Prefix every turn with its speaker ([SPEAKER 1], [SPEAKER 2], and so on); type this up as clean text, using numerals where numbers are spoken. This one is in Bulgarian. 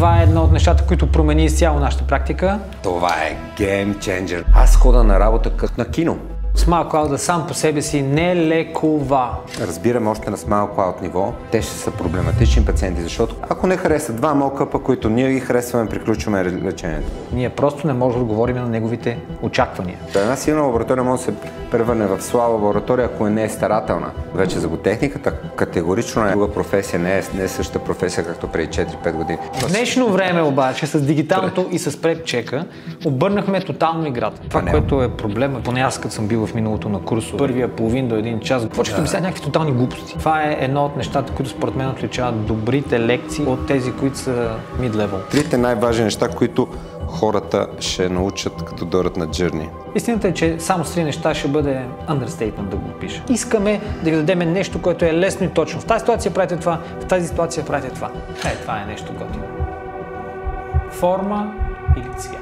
[SPEAKER 1] Това е едно от нещата, които промени изцяло нашата практика.
[SPEAKER 2] Това е гейм ченджер. Аз хода на работа като на кино.
[SPEAKER 1] Smile Cloud сам по себе си не лекува.
[SPEAKER 2] Разбираме още на Smile Cloud ниво, те ще са проблематични пациенти, защото ако не харесат два мокъпа, които ние ги харесваме, приключваме лечението.
[SPEAKER 1] Ние просто не можем да отговорим на неговите очаквания.
[SPEAKER 2] Една силна лаборатория може да се превърне в слаба лаборатория, ако не е старателна. Вече зъботехниката категорично е друга професия, не е същата професия, както преди 4-5 години.
[SPEAKER 1] В днешно време обаче с дигиталното и с предчека обърнахме тотално играта. Това, което е проблема, поне аз като съм бил в миналото на курсове, първия половин до един час, почват да мисля някакви тотални глупости. Това е едно от нещата, които според мен отличават добрите лекции от тези, които са mid-level.
[SPEAKER 2] Трите най-важни неща, които хората ще научат като дойдат на Journey.
[SPEAKER 1] Истината е, че само с три неща ще бъде understatement да го опиша. Искаме да ви дадем нещо, което е лесно и точно. В тази ситуация правите това, в тази ситуация правите това. Това е нещо готино. Форма или цвят.